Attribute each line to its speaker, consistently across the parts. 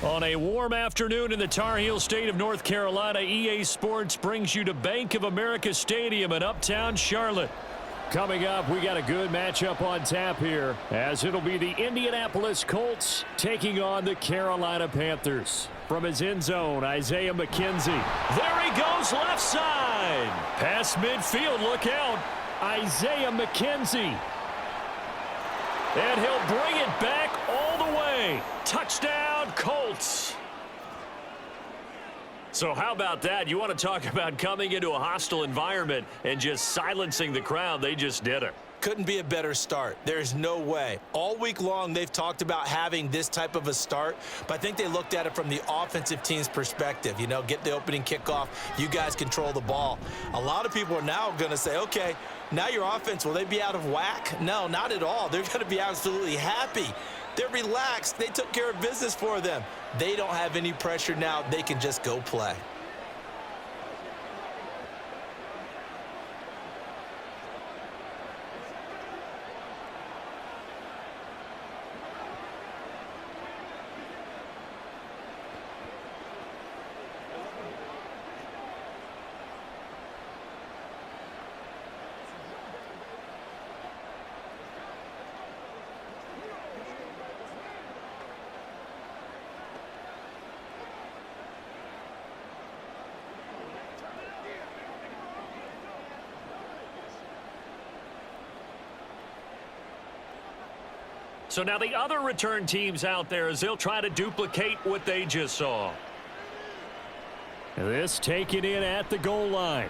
Speaker 1: On a warm afternoon in the Tar Heel state of North Carolina, EA Sports brings you to Bank of America Stadium in uptown Charlotte. Coming up, we got a good matchup on tap here, as it'll be the Indianapolis Colts taking on the Carolina Panthers. From his end zone, Isaiah McKenzie. There he goes, left side. Past midfield, look out. Isaiah McKenzie. And he'll bring it back all the way. Touchdown, Colts. So how about that? You want to talk about coming into a hostile environment and just silencing the crowd. They just did it.
Speaker 2: Couldn't be a better start. There's no way. All week long, they've talked about having this type of a start, but I think they looked at it from the offensive team's perspective. You know, get the opening kickoff. You guys control the ball. A lot of people are now going to say, okay, now your offense, will they be out of whack? No, not at all. They're going to be absolutely happy. They're relaxed. They took care of business for them. They don't have any pressure now. They can just go play.
Speaker 1: So now the other return teams out there as they'll try to duplicate what they just saw. This taken in at the goal line.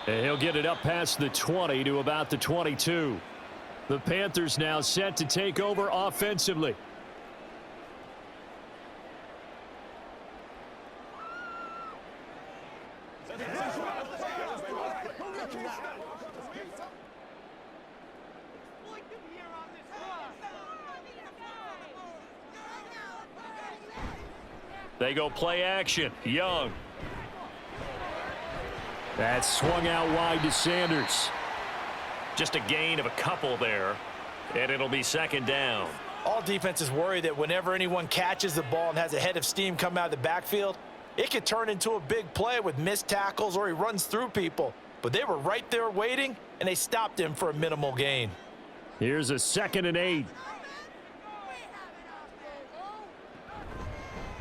Speaker 1: And he'll get it up past the 20 to about the 22. The Panthers now set to take over offensively. They go play action. Young. That's swung out wide to Sanders. Just a gain of a couple there, and it'll be second down.
Speaker 2: All defenses worry that whenever anyone catches the ball and has a head of steam come out of the backfield, it could turn into a big play with missed tackles or he runs through people. But they were right there waiting, and they stopped him for a minimal gain.
Speaker 1: Here's a 2nd and 8.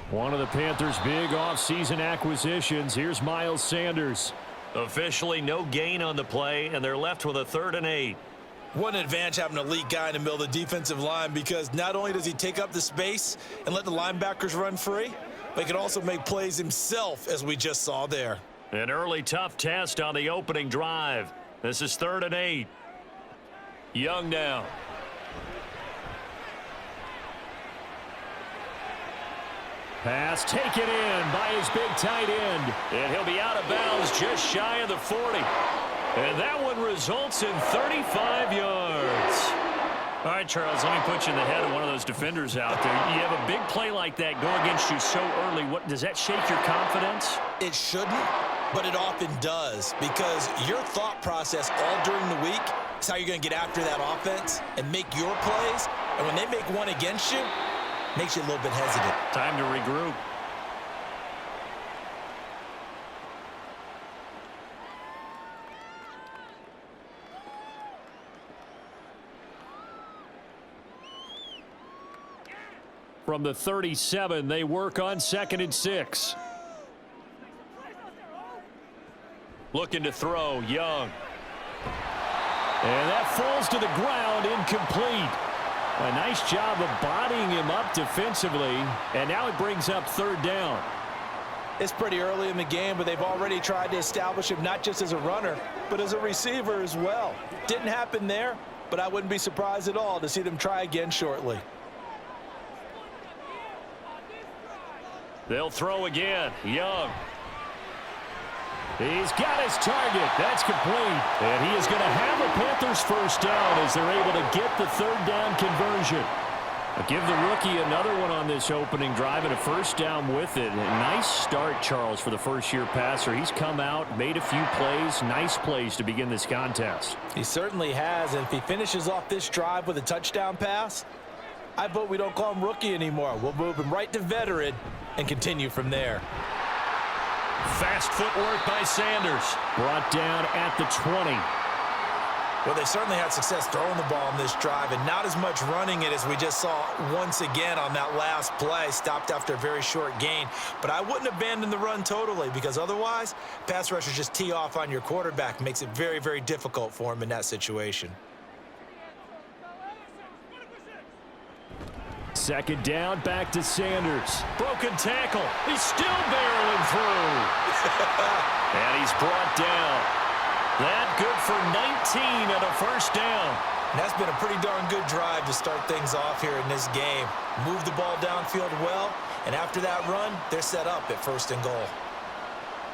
Speaker 1: One of the Panthers' big offseason acquisitions. Here's Miles Sanders. Officially no gain on the play, and they're left with a 3rd and 8.
Speaker 2: What an advantage having an elite guy in the middle of the defensive line, because not only does he take up the space and let the linebackers run free, but he can also make plays himself, as we just saw there.
Speaker 1: An early tough test on the opening drive. This is 3rd and 8. Young now. Pass taken in by his big tight end. And he'll be out of bounds just shy of the 40. And that one results in 35 yards. All right, Charles, let me put you in the head of one of those defenders out there. You have a big play like that go against you so early. What does that shake your confidence?
Speaker 2: It shouldn't, but it often does, because your thought process all during the week is how you're going to get after that offense and make your plays. And when they make one against you, makes you a little bit hesitant.
Speaker 1: Time to regroup. From the 37, they work on 2nd and 6. Looking to throw, Young. And that falls to the ground, incomplete. A nice job of bodying him up defensively, and now it brings up 3rd down.
Speaker 2: It's pretty early in the game, but they've already tried to establish him not just as a runner, but as a receiver as well. Didn't happen there, but I wouldn't be surprised at all to see them try again shortly.
Speaker 1: They'll throw again. Young. He's got his target. That's complete. And he is going to have a Panthers 1st down as they're able to get the 3rd down conversion. Give the rookie another one on this opening drive and a 1st down with it. A nice start, Charles, for the first-year passer. He's come out, made a few plays, nice plays to begin this contest.
Speaker 2: He certainly has, and if he finishes off this drive with a touchdown pass, I vote we don't call him rookie anymore. We'll move him right to veteran and continue from there.
Speaker 1: Fast footwork by Sanders. Brought down at the 20.
Speaker 2: Well, they certainly had success throwing the ball in this drive and not as much running it as we just saw once again on that last play. Stopped after a very short gain. But I wouldn't abandon the run totally because otherwise, pass rushers just tee off on your quarterback. Makes it very, very difficult for him in that situation.
Speaker 1: Second down, back to Sanders. Broken tackle. He's still barreling through. And he's brought down. That good for 19 and a first down.
Speaker 2: And that's been a pretty darn good drive to start things off here in this game. Move the ball downfield well, and after that run, they're set up at 1st and goal.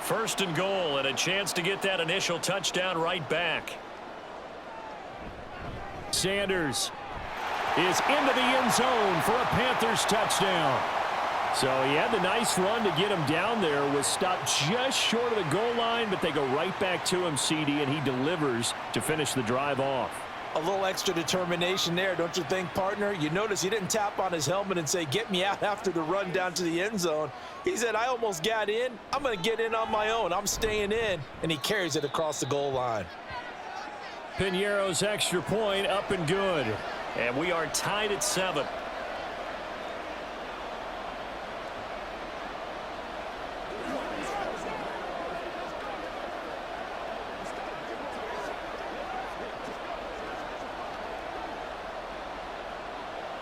Speaker 1: 1st and goal, and a chance to get that initial touchdown right back. Sanders is into the end zone for a Panthers touchdown. So he had the nice run to get him down there, was stopped just short of the goal line, but they go right back to him, CD, and he delivers to finish the drive off.
Speaker 2: A little extra determination there, don't you think, partner? You notice he didn't tap on his helmet and say, get me out after the run down to the end zone. He said, I almost got in. I'm going to get in on my own. I'm staying in, and he carries it across the goal line.
Speaker 1: Piñeiro's extra point up and good, and we are tied at 7.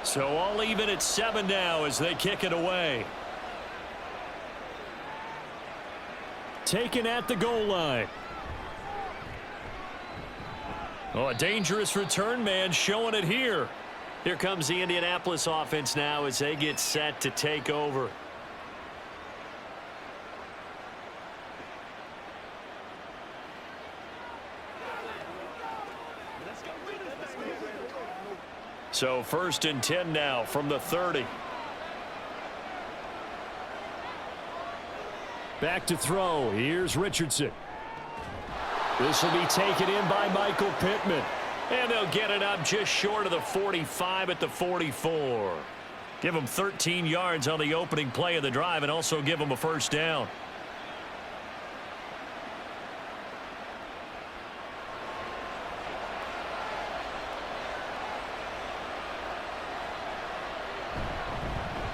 Speaker 1: So all even at 7 now as they kick it away. Taken at the goal line. Oh, a dangerous return man showing it here. Here comes the Indianapolis offense now as they get set to take over. So 1st and 10 now from the 30. Back to throw. Here's Richardson. This will be taken in by Michael Pittman. And they'll get it up just short of the 45 at the 44. Give them 13 yards on the opening play of the drive and also give them a first down.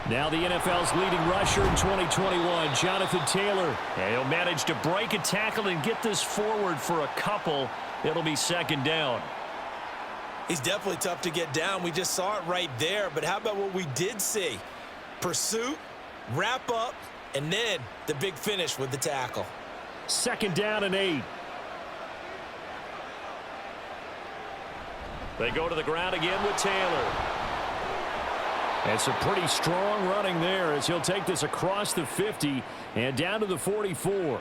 Speaker 1: Now the NFL's leading rusher in 2021, Jonathan Taylor. And he'll manage to break a tackle and get this forward for a couple. It'll be 2nd down.
Speaker 2: He's definitely tough to get down. We just saw it right there. But how about what we did see? Pursuit, wrap up, and then the big finish with the tackle.
Speaker 1: 2nd down and 8. They go to the ground again with Taylor. And some pretty strong running there as he'll take this across the 50 and down to the 44.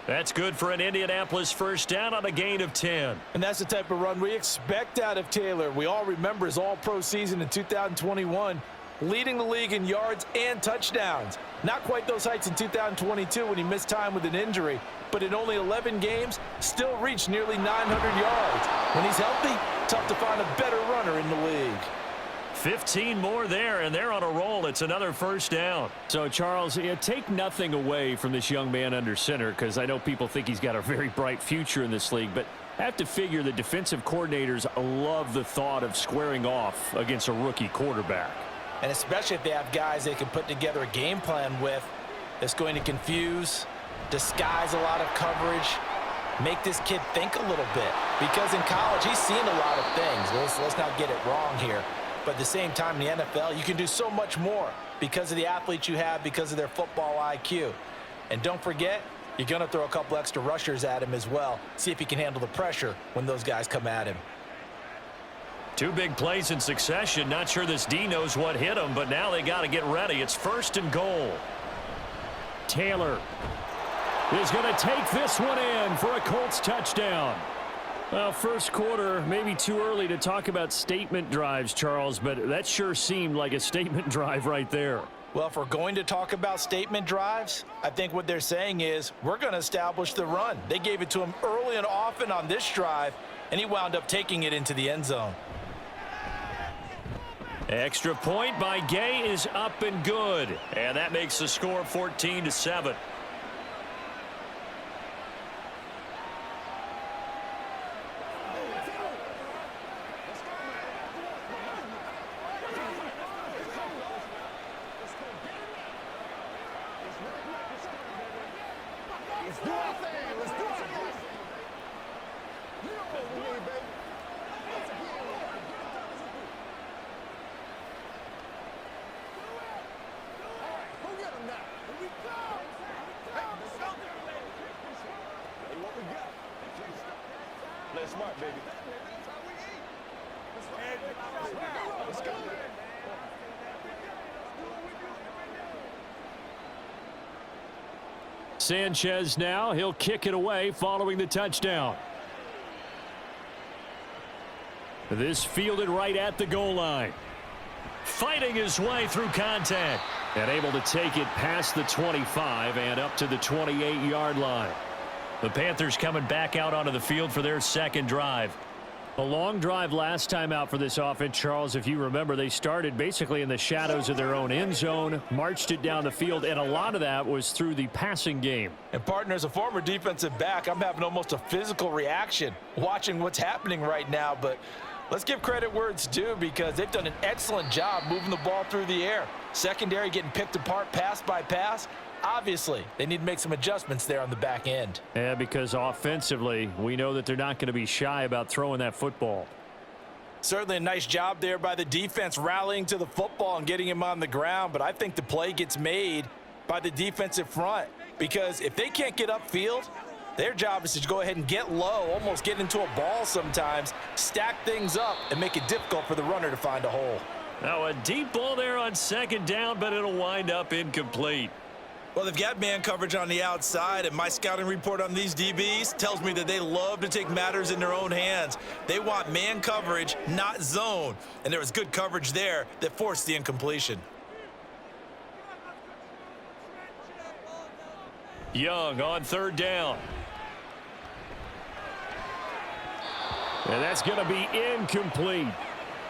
Speaker 1: That's good for an Indianapolis first down on a gain of 10.
Speaker 2: And that's the type of run we expect out of Taylor. We all remember his all-pro season in 2021, leading the league in yards and touchdowns. Not quite those heights in 2022 when he missed time with an injury, but in only 11 games, still reached nearly 900 yards. When he's healthy, tough to find a better runner in the league.
Speaker 1: 15 more there, and they're on a roll. It's another first down. So, Charles, take nothing away from this young man under center, because I know people think he's got a very bright future in this league, but I have to figure the defensive coordinators love the thought of squaring off against a rookie quarterback.
Speaker 2: And especially if they have guys they can put together a game plan with that's going to confuse, disguise a lot of coverage, make this kid think a little bit. Because in college, he's seen a lot of things. Let's not get it wrong here. But at the same time, in the NFL, you can do so much more because of the athletes you have, because of their football IQ. And don't forget, you're going to throw a couple extra rushers at him as well. See if he can handle the pressure when those guys come at him.
Speaker 1: 2 big plays in succession. Not sure this D knows what hit him, but now they got to get ready. It's 1st and goal. Taylor is going to take this one in for a Colts touchdown. Well, first quarter, maybe too early to talk about statement drives, Charles, but that sure seemed like a statement drive right there.
Speaker 2: Well, if we're going to talk about statement drives, I think what they're saying is we're going to establish the run. They gave it to him early and often on this drive, and he wound up taking it into the end zone.
Speaker 1: Extra point by Gay is up and good. And that makes the score 14-7.
Speaker 3: Smart, baby. Let's go.
Speaker 1: Sanchez now. He'll kick it away following the touchdown. This fielded right at the goal line. Fighting his way through contact. And able to take it past the 25 and up to the 28-yard line. The Panthers coming back out onto the field for their second drive. A long drive last time out for this offense, Charles. If you remember, they started basically in the shadows of their own end zone, marched it down the field, and a lot of that was through the passing game.
Speaker 2: And, partner, as a former defensive back, I'm having almost a physical reaction watching what's happening right now. But let's give credit where it's due because they've done an excellent job moving the ball through the air. Secondary getting picked apart pass by pass. Obviously, they need to make some adjustments there on the back end.
Speaker 1: Yeah, because offensively, we know that they're not going to be shy about throwing that football.
Speaker 2: Certainly a nice job there by the defense rallying to the football and getting him on the ground, but I think the play gets made by the defensive front because if they can't get upfield, their job is to go ahead and get low, almost get into a ball sometimes, stack things up, and make it difficult for the runner to find a hole.
Speaker 1: Now a deep ball there on second down, but it'll wind up incomplete.
Speaker 2: Well, they've got man coverage on the outside, and my scouting report on these DBs tells me that they love to take matters in their own hands. They want man coverage, not zone, and there was good coverage there that forced the incompletion.
Speaker 1: Young on third down. And that's going to be incomplete.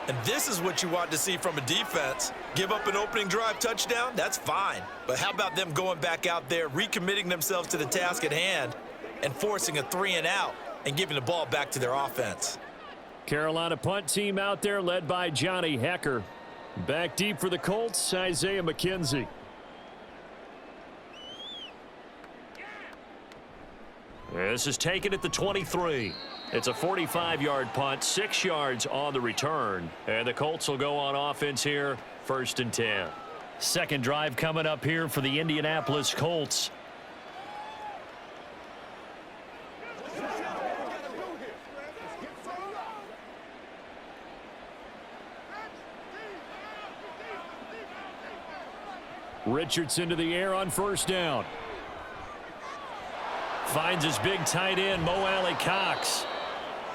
Speaker 2: And this is what you want to see from a defense. Give up an opening drive touchdown, that's fine. But how about them going back out there, recommitting themselves to the task at hand, and forcing a 3-and-out and giving the ball back to their offense.
Speaker 1: Carolina punt team out there led by Johnny Hecker. Back deep for the Colts, Isaiah McKenzie. This is taken at the 23. It's a 45-yard punt, 6 yards on the return. And the Colts will go on offense here, 1st and 10. Second drive coming up here for the Indianapolis Colts. Richardson to the air on first down. Finds his big tight end, Mo Alley Cox.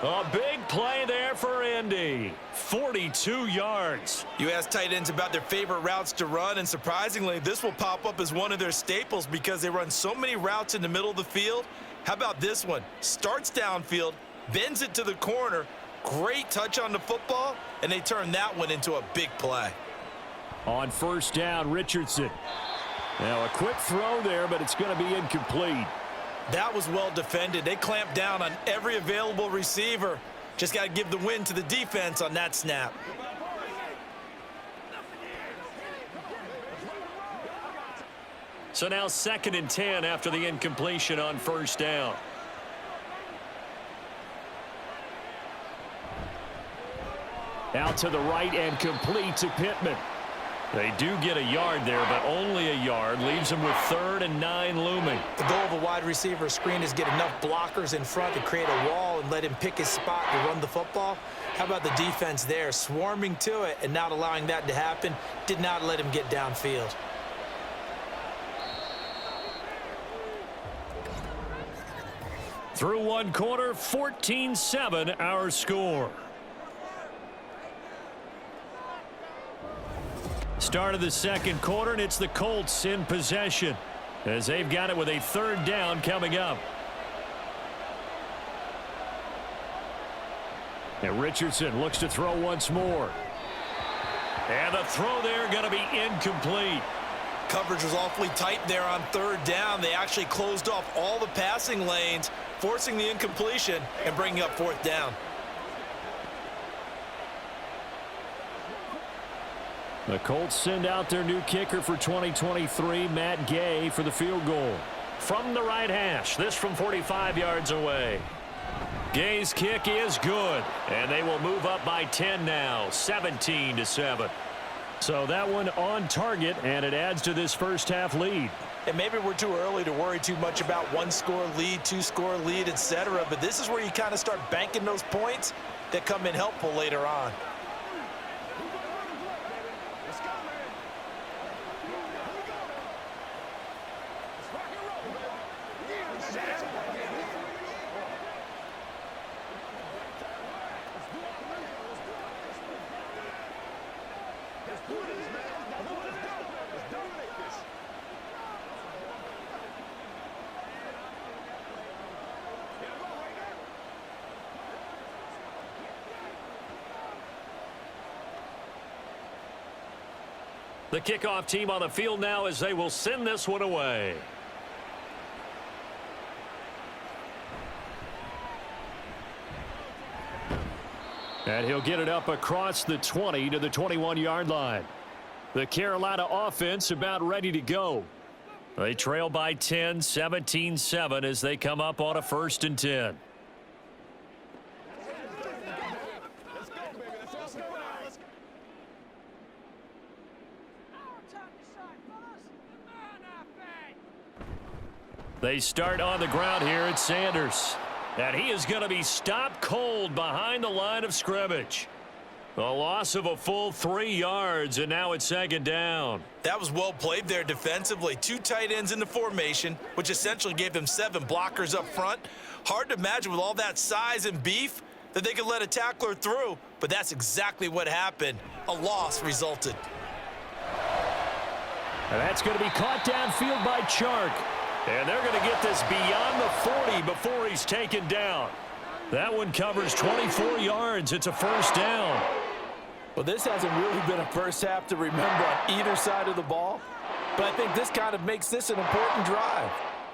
Speaker 1: A big play there for Indy. 42 yards.
Speaker 2: You ask tight ends about their favorite routes to run, and surprisingly, this will pop up as one of their staples because they run so many routes in the middle of the field. How about this one? Starts downfield, bends it to the corner, great touch on the football, and they turn that one into a big play.
Speaker 1: On first down, Richardson. Now a quick throw there, but it's going to be incomplete.
Speaker 2: That was well defended. They clamped down on every available receiver. Just got to give the win to the defense on that snap.
Speaker 1: So now 2nd and 10 after the incompletion on first down. Out to the right and complete to Pittman. They do get a yard there, but only a yard. Leaves them with 3rd and 9 looming.
Speaker 2: The goal of a wide receiver screen is get enough blockers in front to create a wall and let him pick his spot to run the football. How about the defense there, swarming to it and not allowing that to happen? Did not let him get downfield.
Speaker 1: Through one quarter, 14-7 our score. Start of the second quarter, and it's the Colts in possession as they've got it with a 3rd down coming up. And Richardson looks to throw once more. And the throw there going to be incomplete.
Speaker 2: Coverage was awfully tight there on third down. They actually closed off all the passing lanes, forcing the incompletion and bringing up fourth down.
Speaker 1: The Colts send out their new kicker for 2023, Matt Gay, for the field goal. From the right hash, this from 45 yards away. Gay's kick is good, and they will move up by 10 now, 17-7. So that one on target, and it adds to this first half lead.
Speaker 2: And maybe we're too early to worry too much about one-score lead, two-score lead, etc. But this is where you kind of start banking those points that come in helpful later on.
Speaker 1: The kickoff team on the field now as they will send this one away. And he'll get it up across the 20 to the 21-yard line. The Carolina offense about ready to go. They trail by 10, 17-7 as they come up on a 1st and 10. They start on the ground here at Sanders. And he is going to be stopped cold behind the line of scrimmage. A loss of a full 3 yards, and now it's 2nd down.
Speaker 2: That was well played there defensively. 2 tight ends in the formation, which essentially gave them 7 blockers up front. Hard to imagine with all that size and beef that they could let a tackler through, but that's exactly what happened. A loss resulted.
Speaker 1: And that's going to be caught downfield by Chark. And they're going to get this beyond the 40 before he's taken down. That one covers 24 yards. It's a 1st down.
Speaker 2: Well, this hasn't really been a first half to remember on either side of the ball, but I think this kind of makes this an important drive.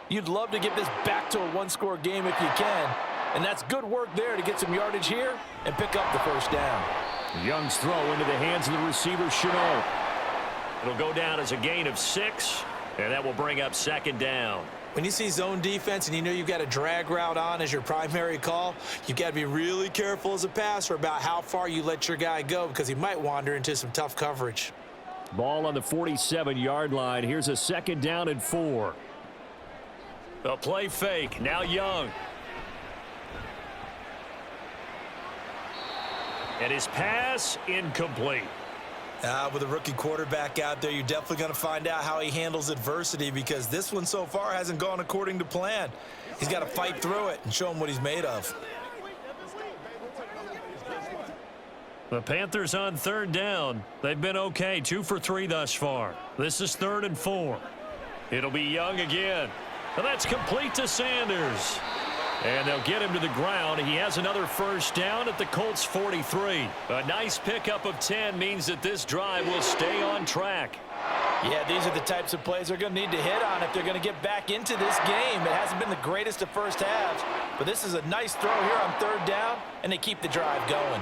Speaker 2: You'd love to get this back to a one-score game if you can, and that's good work there to get some yardage here and pick up the 1st down.
Speaker 1: Young's throw into the hands of the receiver, Chenault. It'll go down as a gain of 6. And that will bring up 2nd down.
Speaker 2: When you see zone defense and you know you've got a drag route on as your primary call, you've got to be really careful as a passer about how far you let your guy go because he might wander into some tough coverage.
Speaker 1: Ball on the 47-yard line. Here's a 2nd down and 4. A play fake. Now Young. And his pass incomplete.
Speaker 2: With a rookie quarterback out there, you're definitely going to find out how he handles adversity because this one so far hasn't gone according to plan. He's got to fight through it and show him what he's made of.
Speaker 1: The Panthers on 3rd down. They've been okay, 2 for 3 thus far. This is 3rd and 4. It'll be Young again. And that's complete to Sanders. And they'll get him to the ground. He has another 1st down at the Colts 43. A nice pickup of 10 means that this drive will stay on track.
Speaker 2: Yeah, these are the types of plays they're going to need to hit on if they're going to get back into this game. It hasn't been the greatest of first halves, but this is a nice throw here on 3rd down, and they keep the drive going.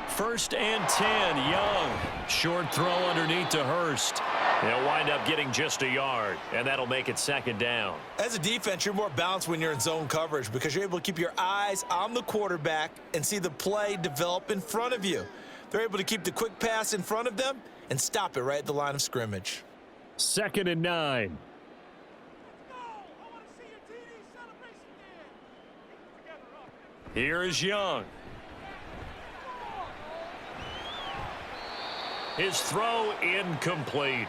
Speaker 1: 1st and 10, Young. Short throw underneath to Hurst. They'll wind up getting just a yard, and that'll make it 2nd down.
Speaker 2: As a defense, you're more balanced when you're in zone coverage because you're able to keep your eyes on the quarterback and see the play develop in front of you. They're able to keep the quick pass in front of them and stop it right at the line of scrimmage.
Speaker 1: 2nd and 9. Here is Young. His throw incomplete.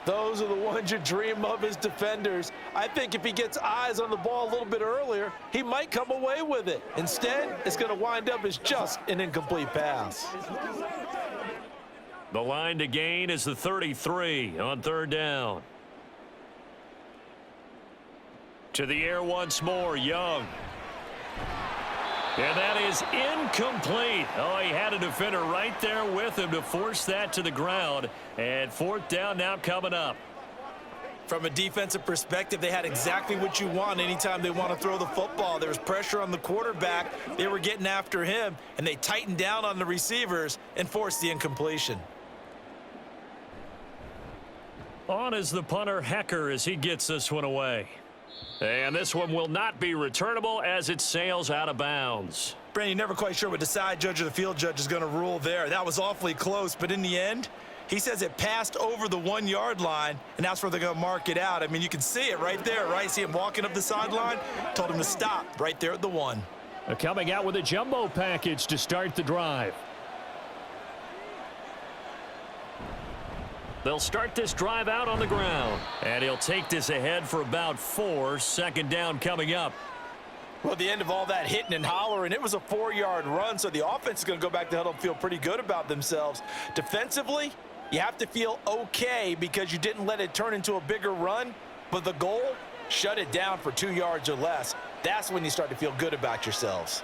Speaker 2: Those are the ones you dream of as defenders. I think if he gets eyes on the ball a little bit earlier, he might come away with it. Instead, it's going to wind up as just an incomplete pass.
Speaker 1: The line to gain is the 33 on 3rd down. To the air once more, Young. And that is incomplete. Oh, he had a defender right there with him to force that to the ground. And 4th down now coming up.
Speaker 2: From a defensive perspective, they had exactly what you want anytime they want to throw the football. There was pressure on the quarterback. They were getting after him, and they tightened down on the receivers and forced the incompletion.
Speaker 1: On is the punter, Hecker, as he gets this one away. And this one will not be returnable as it sails out of bounds.
Speaker 2: Brandon, you're never quite sure what the side judge or the field judge is going to rule there. That was awfully close, but in the end, he says it passed over the 1-yard line, and that's where they're going to mark it out. I mean, you can see it right there, right? See him walking up the sideline? Told him to stop right there at the 1.
Speaker 1: Coming out with a jumbo package to start the drive. They'll start this drive out on the ground. And he'll take this ahead for about 4. 2nd down coming up.
Speaker 2: Well, at the end of all that hitting and hollering, it was a 4-yard run, so the offense is going to go back to huddle and feel pretty good about themselves. Defensively, you have to feel okay because you didn't let it turn into a bigger run, but the goal, shut it down for 2 yards or less. That's when you start to feel good about yourselves.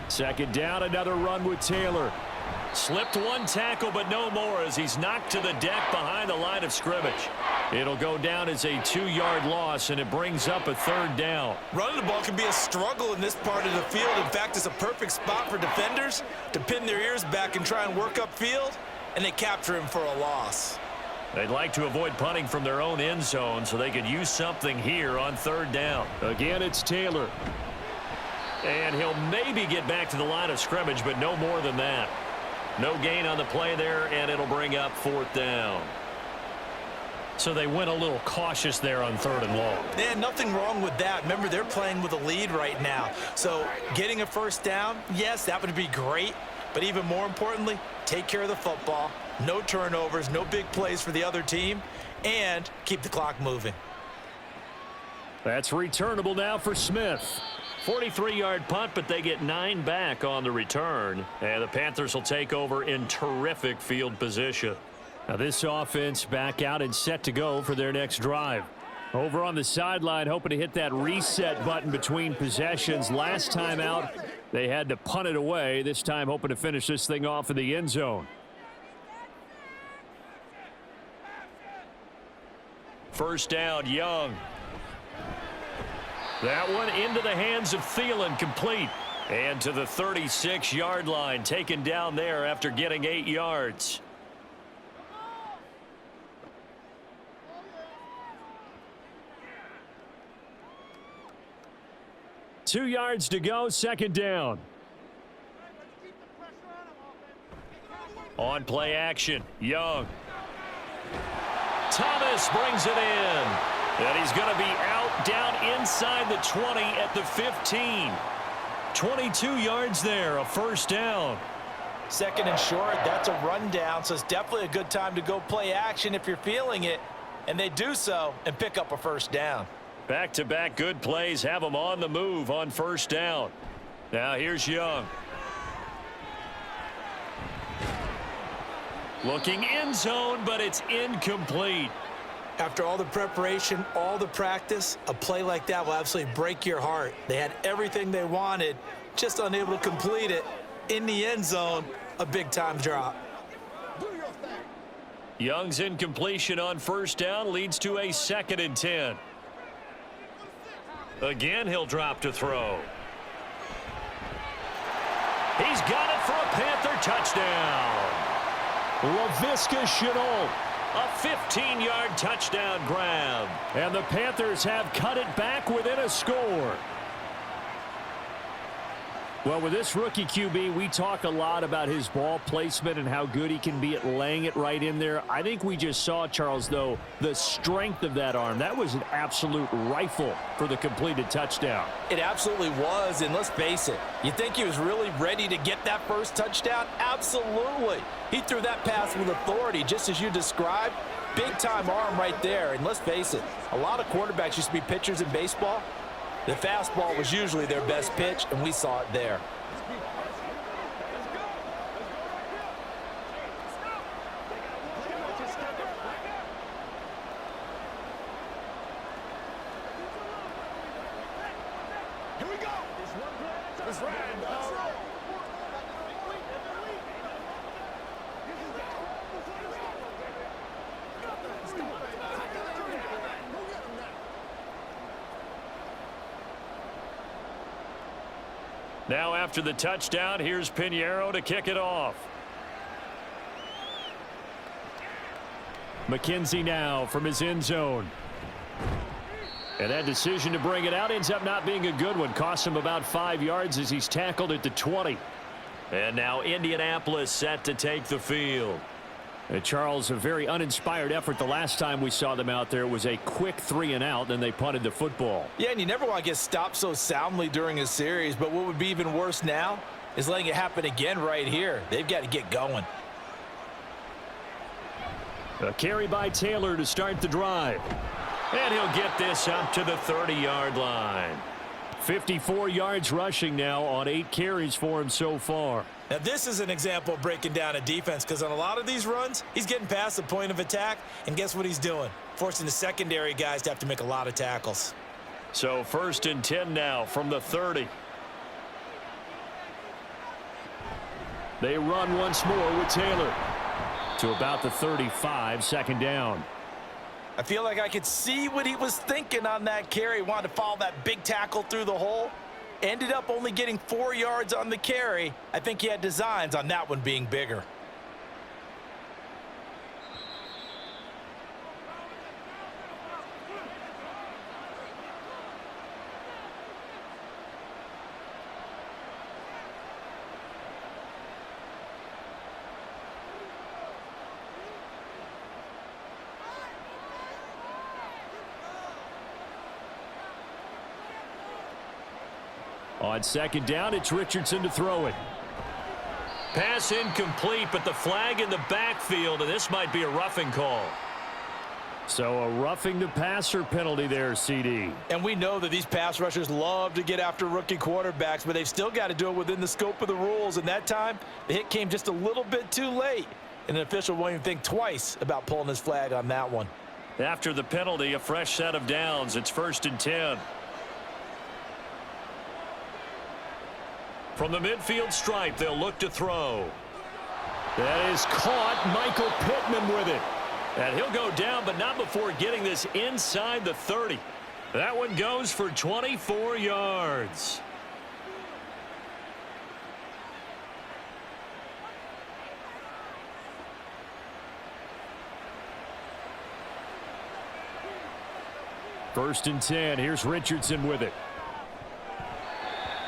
Speaker 1: 2nd down, another run with Taylor. Slipped one tackle, but no more as he's knocked to the deck behind the line of scrimmage. It'll go down as a 2-yard loss, and it brings up a 3rd down.
Speaker 2: Running the ball can be a struggle in this part of the field. In fact, it's a perfect spot for defenders to pin their ears back and try and work upfield, and they capture him for a loss.
Speaker 1: They'd like to avoid punting from their own end zone so they could use something here on 3rd down. Again, it's Taylor. And he'll maybe get back to the line of scrimmage, but no more than that. No gain on the play there, and it'll bring up 4th down. So they went a little cautious there on 3rd and long.
Speaker 2: Yeah, nothing wrong with that. Remember, they're playing with a lead right now. So getting a 1st down, yes, that would be great. But even more importantly, take care of the football. No turnovers, no big plays for the other team, and keep the clock moving.
Speaker 1: That's returnable now for Smith. 43-yard punt, but they get 9 back on the return. And the Panthers will take over in terrific field position. Now this offense back out and set to go for their next drive. Over on the sideline, hoping to hit that reset button between possessions. Last time out, they had to punt it away. This time hoping to finish this thing off in the end zone. 1st down, Young. That one into the hands of Thielen, complete. And to the 36-yard line, taken down there after getting 8 yards. Two yards to go, 2nd down. On play action, Young. Thomas brings it in. And he's going to be out down inside the 20 at the 15. 22 yards there, a 1st down.
Speaker 2: 2nd and short, that's a rundown, so it's definitely a good time to go play action if you're feeling it. And they do so and pick up a 1st down.
Speaker 1: Back-to-back good plays have them on the move on 1st down. Now here's Young. Looking end zone, but it's incomplete.
Speaker 2: After all the preparation, all the practice, a play like that will absolutely break your heart. They had everything they wanted, just unable to complete it. In the end zone, a big-time drop.
Speaker 1: Young's incompletion on 1st down leads to a 2nd and 10. Again, he'll drop to throw. He's got it for a Panther touchdown. Laviska Shenault. A 15-yard touchdown grab. And the Panthers have cut it back within a score. Well, with this rookie QB, we talk a lot about his ball placement and how good he can be at laying it right in there. I think we just saw, Charles, though, the strength of that arm. That was an absolute rifle for the completed touchdown.
Speaker 2: It absolutely was, and let's face it, you think he was really ready to get that first touchdown? Absolutely. He threw that pass with authority, just as you described. Big-time arm right there, and let's face it, a lot of quarterbacks used to be pitchers in baseball. The fastball was usually their best pitch, and we saw it there.
Speaker 3: It's riding, dog.
Speaker 1: Now after the touchdown, here's Pinheiro to kick it off. McKenzie now from his end zone. And that decision to bring it out ends up not being a good one. Costs him about 5 yards as he's tackled at the 20. And now Indianapolis set to take the field. And Charles, a very uninspired effort the last time we saw them out there. It was a quick 3-and-out, and they punted the football.
Speaker 2: Yeah, and you never want to get stopped so soundly during a series, but what would be even worse now is letting it happen again right here. They've got to get going.
Speaker 1: A carry by Taylor to start the drive. And he'll get this up to the 30-yard line. 54 yards rushing now on 8 carries for him so far.
Speaker 2: Now, this is an example of breaking down a defense, because on a lot of these runs, he's getting past the point of attack, and guess what he's doing? Forcing the secondary guys to have to make a lot of tackles.
Speaker 1: So 1st and 10 now from the 30. They run once more with Taylor to about the 35, 2nd down.
Speaker 2: I feel like I could see what he was thinking on that carry. Wanted to follow that big tackle through the hole. Ended up only getting 4 yards on the carry. I think he had designs on that one being bigger.
Speaker 1: On 2nd down, it's Richardson to throw it. Pass incomplete, but the flag in the backfield, and this might be a roughing call. So a roughing the passer penalty there, CD.
Speaker 2: And we know that these pass rushers love to get after rookie quarterbacks, but they've still got to do it within the scope of the rules. And that time, the hit came just a little bit too late. And an official won't even think twice about pulling his flag on that one.
Speaker 1: After the penalty, a fresh set of downs. It's 1st and 10. From the midfield stripe, they'll look to throw. That is caught. Michael Pittman with it. And he'll go down, but not before getting this inside the 30. That one goes for 24 yards. First and 10. Here's Richardson with it.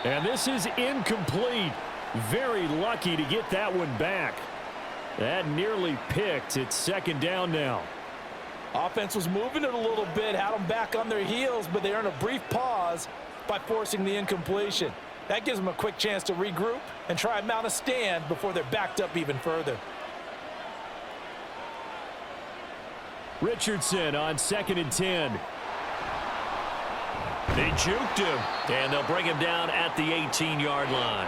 Speaker 1: And this is incomplete. Very lucky to get that one back. That nearly picked. It's 2nd down now.
Speaker 2: Offense was moving it a little bit, had them back on their heels, but they earned a brief pause by forcing the incompletion. That gives them a quick chance to regroup and try and mount a stand before they're backed up even further.
Speaker 1: Richardson on 2nd and 10. They juked him, and they'll bring him down at the 18-yard line.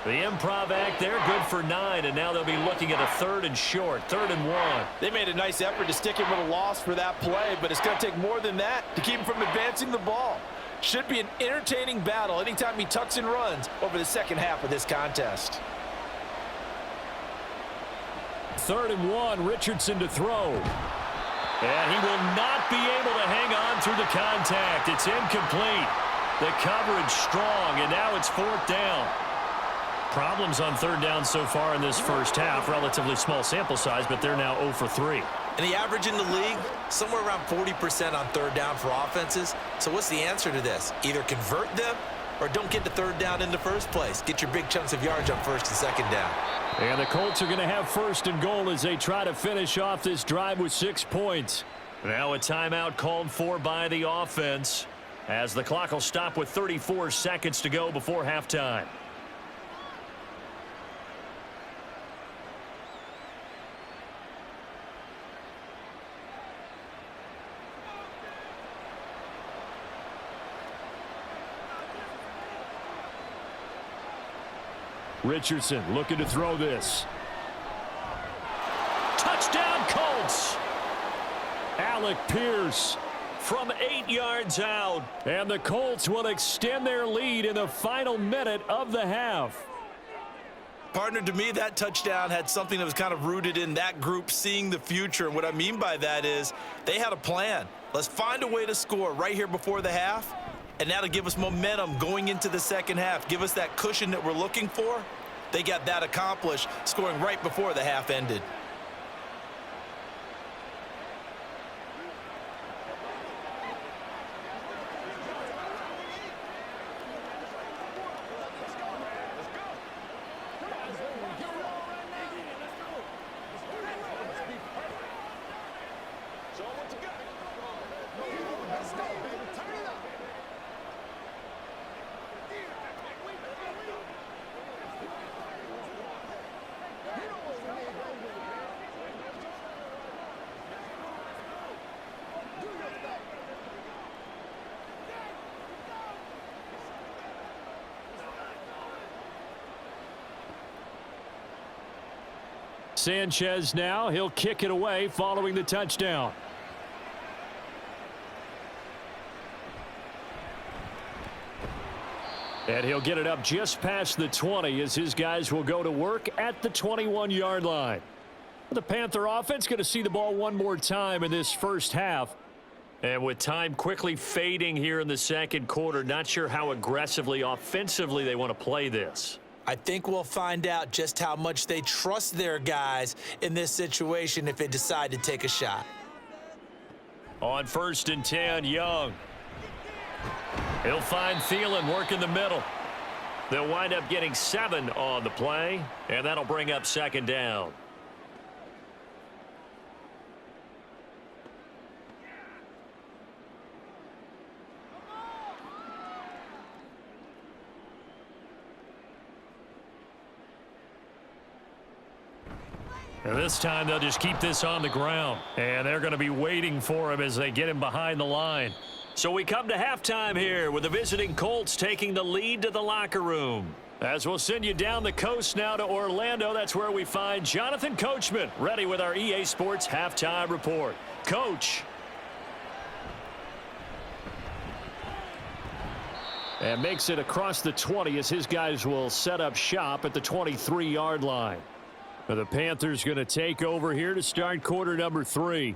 Speaker 1: The improv act there, good for 9, and now they'll be looking at a 3rd and short, 3rd and 1.
Speaker 2: They made a nice effort to stick him with a loss for that play, but it's going to take more than that to keep him from advancing the ball. Should be an entertaining battle anytime he tucks and runs over the second half of this contest.
Speaker 1: 3rd and 1, Richardson to throw. And he will not be able to hang on through the contact. It's incomplete. The coverage strong, and now it's 4th down. Problems on 3rd down so far in this first half. Relatively small sample size, but they're now 0 for 3.
Speaker 2: And the average in the league, somewhere around 40% on 3rd down for offenses. So what's the answer to this? Either convert them or don't get the 3rd down in the first place. Get your big chunks of yards on 1st and 2nd down.
Speaker 1: And the Colts are going to have 1st and goal as they try to finish off this drive with 6 points. Now a timeout called for by the offense as the clock will stop with 34 seconds to go before halftime. Richardson looking to throw this. Touchdown Colts. Alec Pierce from 8 yards out. And the Colts will extend their lead in the final minute of the half.
Speaker 2: Partner, to me, that touchdown had something that was kind of rooted in that group seeing the future. And what I mean by that is they had a plan. Let's find a way to score right here before the half, and that'll give us momentum going into the second half, give us that cushion that we're looking for. They got that accomplished, scoring right before the half ended.
Speaker 1: Sanchez now, he'll kick it away following the touchdown. And he'll get it up just past the 20 as his guys will go to work at the 21-yard line. The Panther offense going to see the ball one more time in this first half. And with time quickly fading here in the second quarter, not sure how aggressively, offensively they want to play this.
Speaker 2: I think we'll find out just how much they trust their guys in this situation if they decide to take a shot.
Speaker 1: On 1st and 10, Young. He'll find Thielen working the middle. They'll wind up getting 7 on the play, and that'll bring up 2nd down. And this time they'll just keep this on the ground. And they're going to be waiting for him as they get him behind the line. So we come to halftime here with the visiting Colts taking the lead to the locker room. As we'll send you down the coast now to Orlando, that's where we find Jonathan Coachman ready with our EA Sports halftime report. Coach. And makes it across the 20 as his guys will set up shop at the 23-yard line. The Panthers going to take over here to start quarter number 3.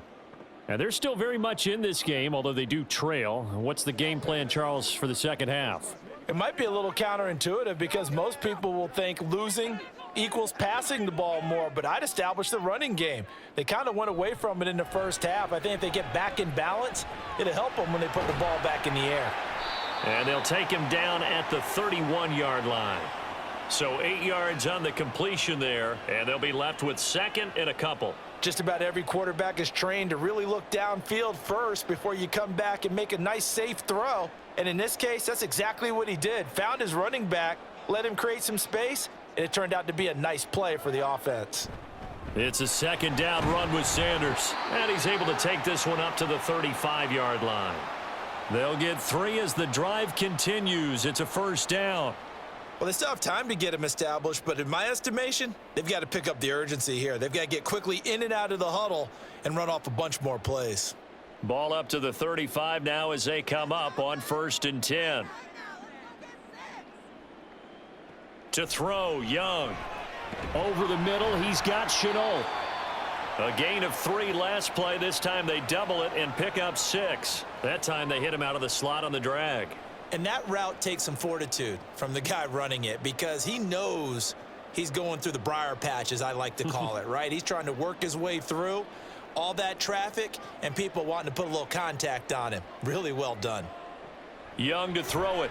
Speaker 1: And they're still very much in this game, although they do trail. What's the game plan, Charles, for the second half?
Speaker 2: It might be a little counterintuitive because most people will think losing equals passing the ball more, but I'd establish the running game. They kind of went away from it in the first half. I think if they get back in balance, it'll help them when they put the ball back in the air.
Speaker 1: And they'll take him down at the 31-yard line. So 8 yards on the completion there, and they'll be left with 2nd and a couple.
Speaker 2: Just about every quarterback is trained to really look downfield first before you come back and make a nice, safe throw. And in this case, that's exactly what he did. Found his running back, let him create some space, and it turned out to be a nice play for the offense.
Speaker 1: It's a 2nd down run with Sanders, and he's able to take this one up to the 35-yard line. They'll get 3 as the drive continues. It's a 1st down.
Speaker 2: Well, they still have time to get him established, but in my estimation, they've got to pick up the urgency here. They've got to get quickly in and out of the huddle and run off a bunch more plays.
Speaker 1: Ball up to the 35 now as they come up on 1st and 10. To throw, Young. Over the middle, he's got Chenault. A gain of 3 last play. This time they double it and pick up 6. That time they hit him out of the slot on the drag.
Speaker 2: And that route takes some fortitude from the guy running it because he knows he's going through the briar patch, as I like to call it, right? He's trying to work his way through all that traffic and people wanting to put a little contact on him. Really well done.
Speaker 1: Young to throw it.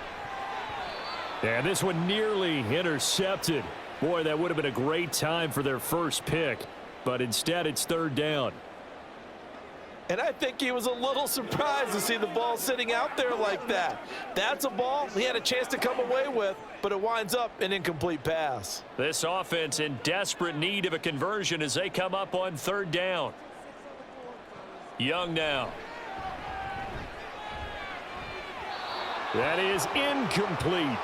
Speaker 1: And this one nearly intercepted. Boy, that would have been a great time for their first pick. But instead, it's 3rd down.
Speaker 2: And I think he was a little surprised to see the ball sitting out there like that. That's a ball he had a chance to come away with, but it winds up an incomplete pass.
Speaker 1: This offense in desperate need of a conversion as they come up on 3rd down. Young now. That is incomplete.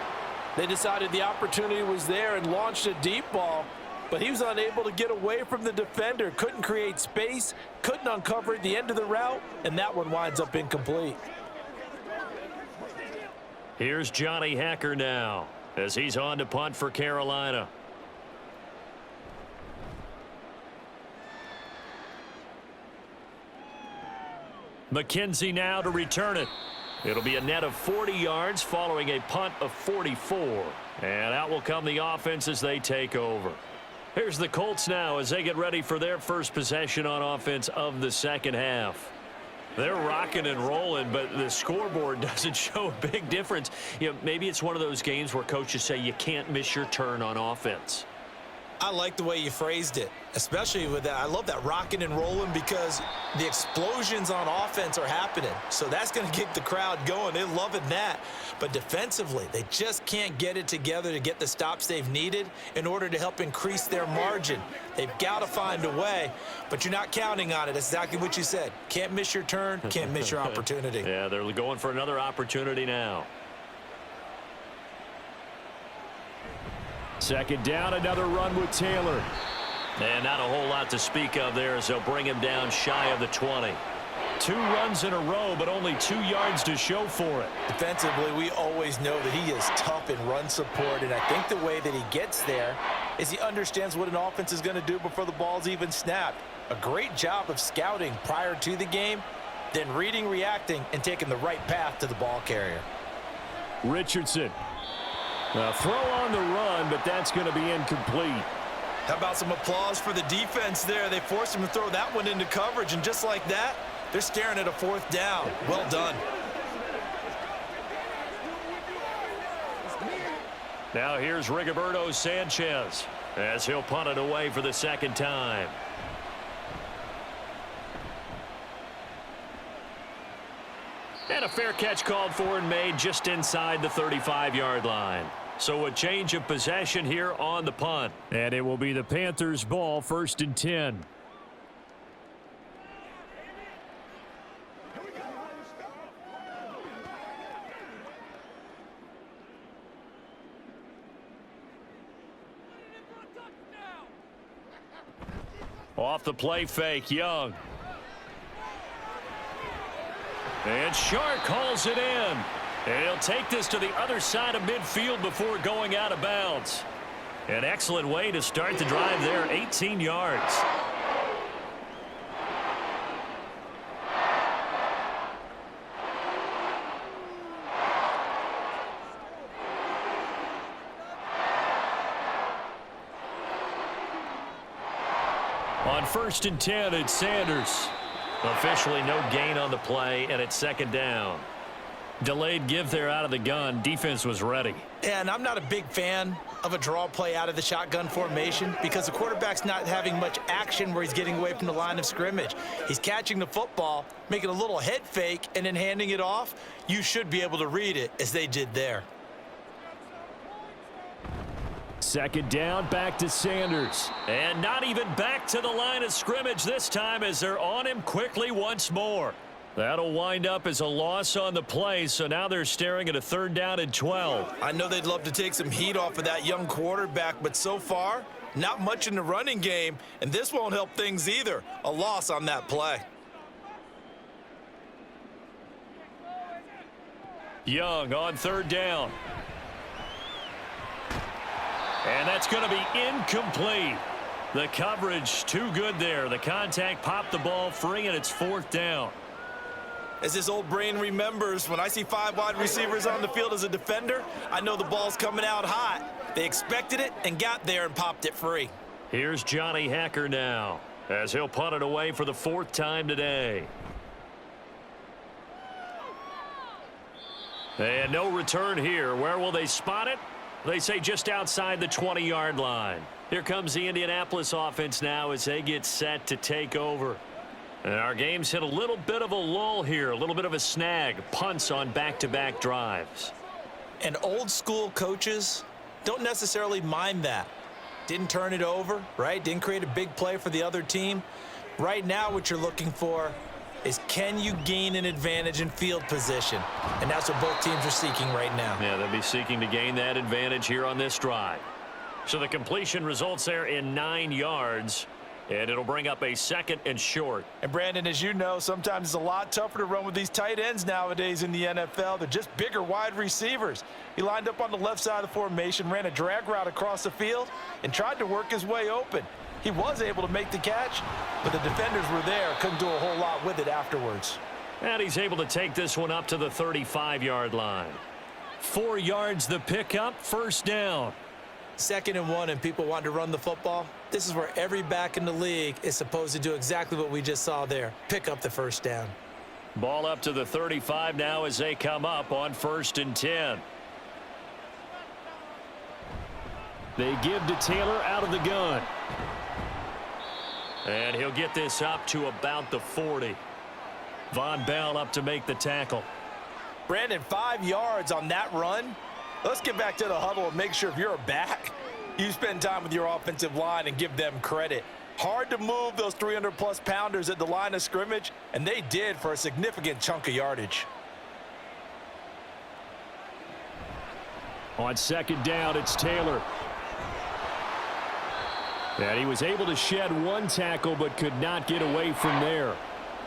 Speaker 2: They decided the opportunity was there and launched a deep ball. but he was unable to get away from the defender. Couldn't create space, couldn't uncover at the end of the route, and that one winds up incomplete.
Speaker 1: Here's Johnny Hacker now as he's on to punt for Carolina. McKenzie now to return it. It'll be a net of 40 yards following a punt of 44. And out will come the offense as they take over. Here's the Colts now as they get ready for their first possession on offense of the second half. They're rocking and rolling, but the scoreboard doesn't show a big difference. You know, maybe it's one of those games where coaches say you can't miss your turn on offense.
Speaker 2: I like the way you phrased it, especially with that. I love that rocking and rolling because the explosions on offense are happening. So that's going to get the crowd going. They're loving that. But defensively, they just can't get it together to get the stops they've needed in order to help increase their margin. They've got to find a way, but you're not counting on it. That's exactly what you said. Can't miss your turn, can't miss your opportunity.
Speaker 1: Yeah, they're going for another opportunity now. Second down, another run with Taylor. And not a whole lot to speak of there as they'll bring him down shy of the 20. 2 runs in a row, but only 2 yards to show for it.
Speaker 2: Defensively, we always know that he is tough in run support, and I think the way that he gets there is he understands what an offense is going to do before the ball's even snapped. A great job of scouting prior to the game, then reading, reacting, and taking the right path to the ball carrier.
Speaker 1: Richardson. A throw on the run, but that's going to be incomplete.
Speaker 2: How about some applause for the defense there? They forced him to throw that one into coverage, and just like that, they're staring at a 4th down. Well done.
Speaker 1: Now here's Rigoberto Sanchez as he'll punt it away for the second time. And a fair catch called for and made just inside the 35-yard line. So a change of possession here on the punt. And it will be the Panthers' ball, 1st and 10. Off the play fake, Young. And Shark hauls it in. And he'll take this to the other side of midfield before going out of bounds. An excellent way to start the drive there, 18 yards. On 1st and 10, it's Sanders. Officially no gain on the play, and it's 2nd down. Delayed give there out of the gun. Defense was ready.
Speaker 2: And I'm not a big fan of a draw play out of the shotgun formation because the quarterback's not having much action where he's getting away from the line of scrimmage. He's catching the football, making a little head fake, and then handing it off. You should be able to read it as they did there.
Speaker 1: 2nd down, back to Sanders. And not even back to the line of scrimmage this time as they're on him quickly once more. That'll wind up as a loss on the play, so now they're staring at a 3rd down and 12.
Speaker 2: I know they'd love to take some heat off of that young quarterback, but so far, not much in the running game, and this won't help things either. A loss on that play.
Speaker 1: Young on 3rd down. And that's going to be incomplete. The coverage too good there. The contact popped the ball free, and it's 4th down.
Speaker 2: As this old brain remembers, when I see 5 wide receivers on the field as a defender, I know the ball's coming out hot. They expected it and got there and popped it free.
Speaker 1: Here's Johnny Hacker now as he'll punt it away for the 4th time today. And no return here. Where will they spot it? They say just outside the 20-yard line. Here comes the Indianapolis offense now as they get set to take over. And our game's hit a little bit of a lull here, a little bit of a snag. Punts on back-to-back drives.
Speaker 2: And old school coaches don't necessarily mind that. Didn't turn it over, right? Didn't create a big play for the other team. Right now what you're looking for is can you gain an advantage in field position? And that's what both teams are seeking right now.
Speaker 1: Yeah, they'll be seeking to gain that advantage here on this drive. So the completion results there in 9 yards. And it'll bring up a 2nd and short.
Speaker 2: And Brandon, as you know, sometimes it's a lot tougher to run with these tight ends nowadays in the NFL. They're just bigger wide receivers. He lined up on the left side of the formation, ran a drag route across the field, and tried to work his way open. He was able to make the catch, but the defenders were there, couldn't do a whole lot with it afterwards.
Speaker 1: And he's able to take this one up to the 35-yard line. 4 yards the pickup, first down.
Speaker 2: 2nd and 1, and people want to run the football. This is where every back in the league is supposed to do exactly what we just saw there. Pick up the first down.
Speaker 1: Ball up to the 35 now as they come up on 1st and 10. They give to Taylor out of the gun. And he'll get this up to about the 40. Von Bell up to make the tackle.
Speaker 2: Brandon, 5 yards on that run. Let's get back to the huddle and make sure if you're a back, you spend time with your offensive line and give them credit. Hard to move those 300-plus pounders at the line of scrimmage, and they did for a significant chunk of yardage.
Speaker 1: On 2nd down, it's Taylor. And he was able to shed 1 tackle but could not get away from there.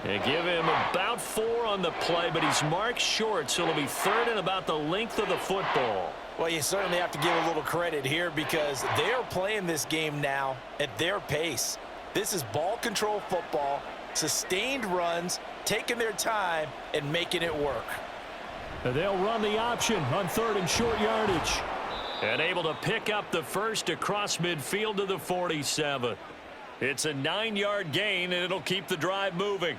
Speaker 1: And give him about 4 on the play, but he's marked short, so it'll be 3rd and about the length of the football.
Speaker 2: Well, you certainly have to give a little credit here because they're playing this game now at their pace. This is ball control football, sustained runs, taking their time and making it work.
Speaker 1: And they'll run the option on 3rd and short yardage. And able to pick up the first across midfield to the 47. It's a 9-yard gain, and it'll keep the drive moving.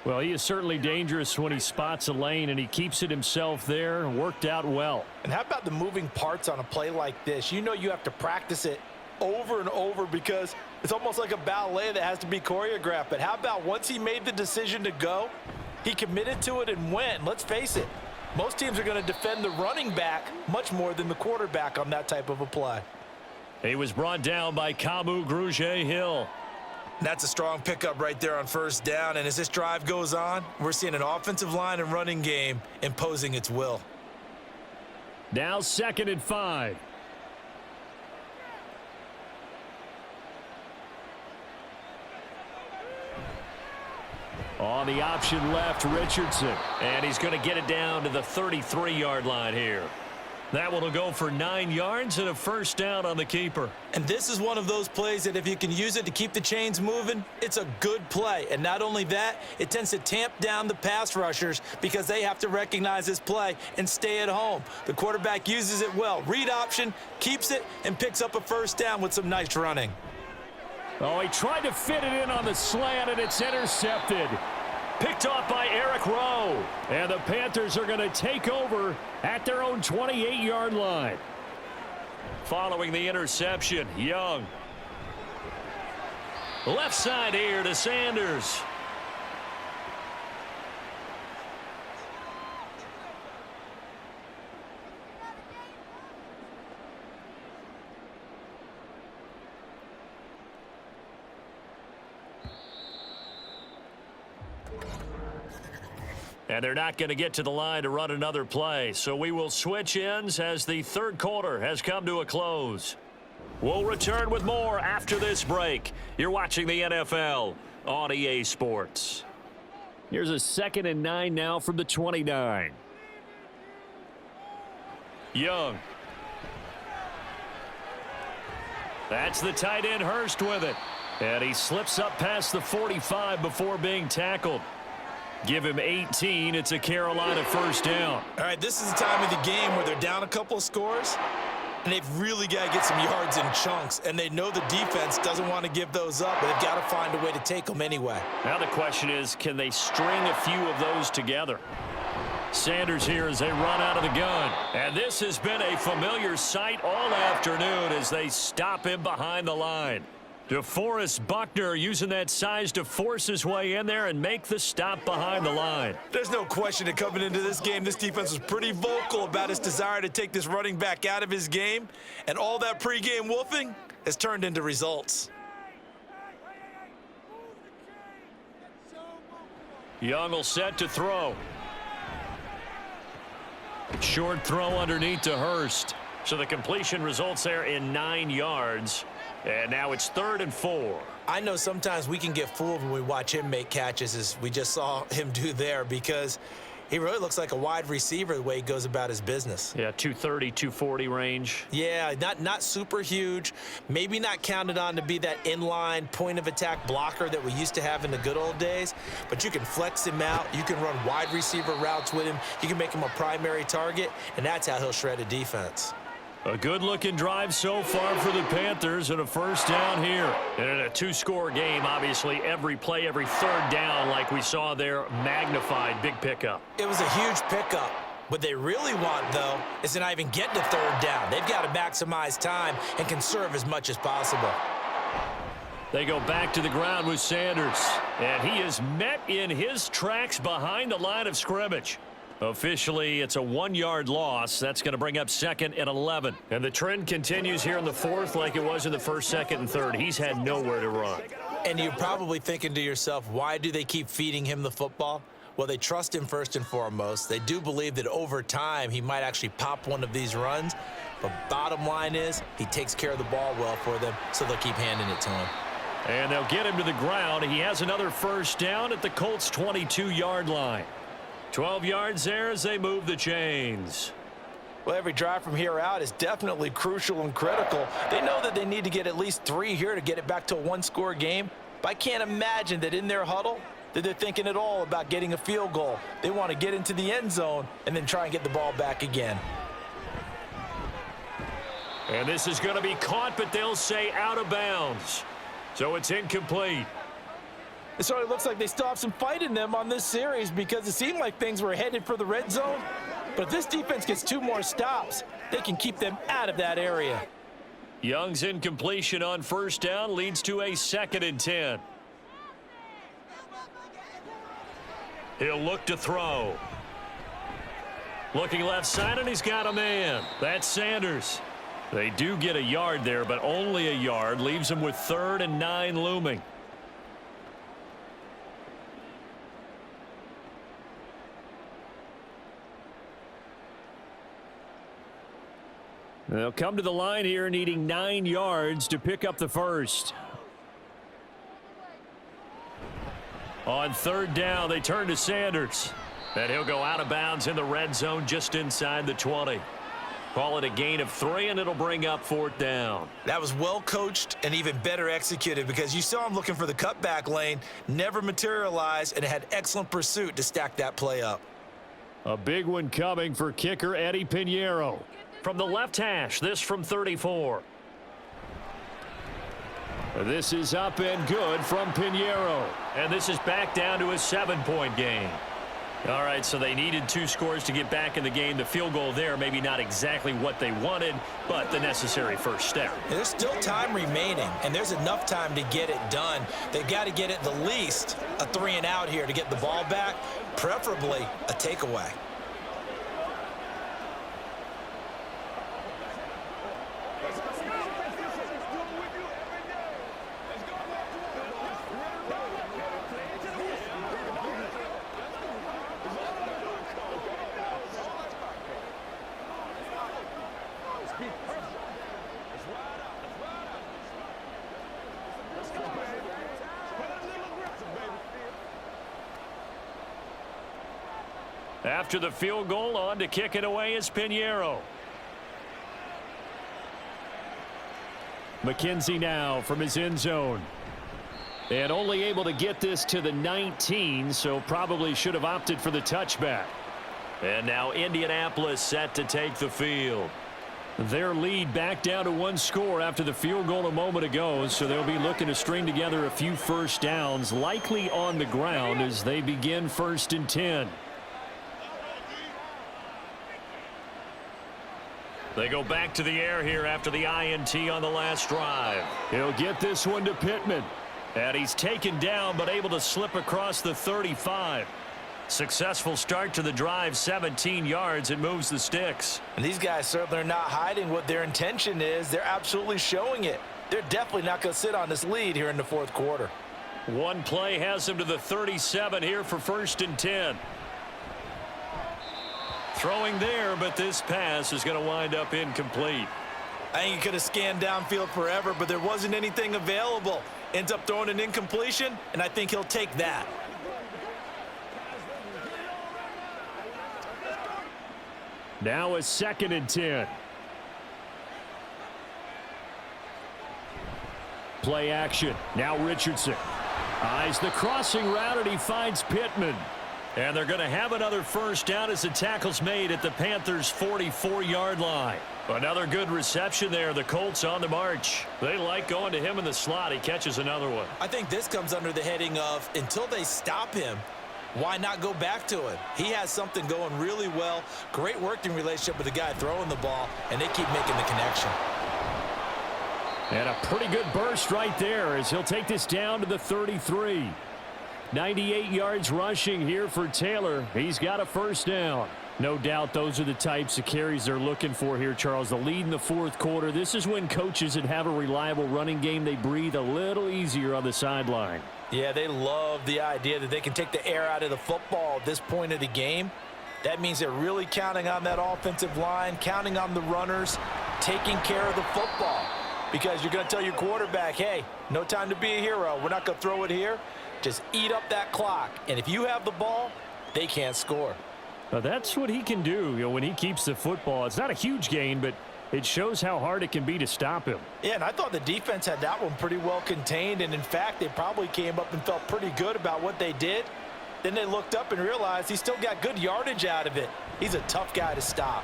Speaker 1: Well, he is certainly dangerous when he spots a lane, and he keeps it himself there. Worked out well.
Speaker 2: And how about the moving parts on a play like this? You know you have to practice it over and over because it's almost like a ballet that has to be choreographed. But how about once he made the decision to go, he committed to it and went. Let's face it, most teams are going to defend the running back much more than the quarterback on that type of a play.
Speaker 1: He was brought down by Kamu Grugier-Hill.
Speaker 2: That's a strong pickup right there on 1st down. And as this drive goes on, we're seeing an offensive line and running game imposing its will.
Speaker 1: Now 2nd and 5. On the option left, Richardson. And he's going to get it down to the 33-yard line here. That one will go for 9 yards and a first down on the keeper.
Speaker 2: And this is one of those plays that if you can use it to keep the chains moving, it's a good play. And not only that, it tends to tamp down the pass rushers because they have to recognize this play and stay at home. The quarterback uses it well. Read option, keeps it, and picks up a first down with some nice running.
Speaker 1: Oh, he tried to fit it in on the slant, and it's intercepted. Picked off by Eric Rowe. And the Panthers are going to take over at their own 28-yard line. Following the interception, Young. Left side here to Sanders. And they're not going to get to the line to run another play. So we will switch ends as the 3rd quarter has come to a close. We'll return with more after this break. You're watching the NFL on EA Sports. Here's a 2nd and 9 now from the 29. Young. That's the tight end Hurst with it. And he slips up past the 45 before being tackled. Give him 18. It's a Carolina first down.
Speaker 2: All right, this is the time of the game where they're down a couple of scores, and they've really got to get some yards in chunks, and they know the defense doesn't want to give those up, but they've got to find a way to take them anyway.
Speaker 1: Now the question is, can they string a few of those together? Sanders here as they run out of the gun. And this has been a familiar sight all afternoon as they stop him behind the line. DeForest Buckner using that size to force his way in there and make the stop behind the line.
Speaker 2: There's no question that coming into this game, this defense was pretty vocal about its desire to take this running back out of his game, and all that pregame wolfing has turned into results.
Speaker 1: Young will set to throw. Short throw underneath to Hurst. So the completion results there in 9 yards. And now it's 3rd and 4.
Speaker 2: I know sometimes we can get fooled when we watch him make catches, as we just saw him do there, because he really looks like a wide receiver the way he goes about his business.
Speaker 1: Yeah, 230, 240 range.
Speaker 2: Yeah, not super huge. Maybe not counted on to be that inline point-of-attack blocker that we used to have in the good old days, but you can flex him out. You can run wide receiver routes with him. You can make him a primary target, and that's how he'll shred a defense.
Speaker 1: A good-looking drive so far for the Panthers, and a first down here. And in a 2-score game, obviously, every play, every 3rd down, like we saw there, magnified. Big pickup.
Speaker 2: It was a huge pickup. What they really want, though, is to not even get to 3rd down. They've got to maximize time and conserve as much as possible.
Speaker 1: They go back to the ground with Sanders, and he is met in his tracks behind the line of scrimmage. Officially, it's a 1-yard loss. That's going to bring up 2nd and 11. And the trend continues here in the 4th like it was in the 1st, 2nd, and 3rd. He's had nowhere to run.
Speaker 2: And you're probably thinking to yourself, why do they keep feeding him the football? Well, they trust him first and foremost. They do believe that over time he might actually pop one of these runs. But bottom line is he takes care of the ball well for them, so they'll keep handing it to him.
Speaker 1: And they'll get him to the ground. He has another first down at the Colts' 22-yard line. 12 yards there as they move the chains.
Speaker 2: Well, every drive from here out is definitely crucial and critical. They know that they need to get at least 3 here to get it back to a 1-score game. But I can't imagine that in their huddle that they're thinking at all about getting a field goal. They want to get into the end zone and then try and get the ball back again.
Speaker 1: And this is going to be caught, but they'll say out of bounds. So it's incomplete.
Speaker 2: It sort of looks like they still have some fight in them on this series, because it seemed like things were headed for the red zone. But if this defense gets 2 more stops, they can keep them out of that area.
Speaker 1: Young's incompletion on first down leads to a 2nd and 10. He'll look to throw. Looking left side, and he's got a man. That's Sanders. They do get a yard there, but only a yard. Leaves them with 3rd and 9 looming. They'll come to the line here needing 9 yards to pick up the first. On 3rd down, they turn to Sanders. And he'll go out of bounds in the red zone just inside the 20. Call it a gain of 3, and it'll bring up 4th down.
Speaker 2: That was well coached and even better executed, because you saw him looking for the cutback lane, never materialized, and had excellent pursuit to stack that play up.
Speaker 1: A big one coming for kicker Eddie Pinheiro. From the left hash, this from 34. This is up and good from Pinheiro. And this is back down to a 7-point game. All right, so they needed 2 scores to get back in the game. The field goal there, maybe not exactly what they wanted, but the necessary first step.
Speaker 2: And there's still time remaining, and there's enough time to get it done. They've got to get at the least a 3 and out here to get the ball back, preferably a takeaway.
Speaker 1: After the field goal, on to kick it away is Pinheiro. McKenzie now from his end zone. And only able to get this to the 19, so probably should have opted for the touchback. And now Indianapolis set to take the field. Their lead back down to 1 score after the field goal a moment ago, so they'll be looking to string together a few first downs, likely on the ground as they begin 1st and 10. They go back to the air here after the INT on the last drive. He'll get this one to Pittman. And he's taken down but able to slip across the 35. Successful start to the drive, 17 yards. It moves the sticks.
Speaker 2: And these guys certainly are not hiding what their intention is. They're absolutely showing it. They're definitely not going to sit on this lead here in the 4th quarter.
Speaker 1: One play has them to the 37 here for 1st and 10. Throwing there, but this pass is going to wind up incomplete.
Speaker 2: I think he could have scanned downfield forever, but there wasn't anything available. Ends up throwing an incompletion, and I think he'll take that.
Speaker 1: Now a 2nd and 10. Play action. Now Richardson. Eyes the crossing route, and he finds Pittman. And they're going to have another first down as the tackle's made at the Panthers' 44-yard line. Another good reception there. The Colts on the march. They like going to him in the slot. He catches another one.
Speaker 2: I think this comes under the heading of until they stop him, why not go back to it? He has something going really well. Great working relationship with the guy throwing the ball, and they keep making the connection.
Speaker 1: And a pretty good burst right there as he'll take this down to the 33. 98 yards rushing here for Taylor. He's got a first down. No doubt those are the types of carries they're looking for here, Charles. The lead in the 4th quarter. This is when coaches that have a reliable running game, they breathe a little easier on the sideline.
Speaker 2: Yeah, they love the idea that they can take the air out of the football at this point of the game. That means they're really counting on that offensive line, counting on the runners, taking care of the football. Because you're going to tell your quarterback, hey, no time to be a hero. We're not going to throw it here. Just eat up that clock. And if you have the ball, they can't score.
Speaker 1: Well, that's what he can do, when he keeps the football. It's not a huge gain, but it shows how hard it can be to stop him.
Speaker 2: Yeah, and I thought the defense had that one pretty well contained. And, in fact, they probably came up and felt pretty good about what they did. Then they looked up and realized he still got good yardage out of it. He's a tough guy to stop.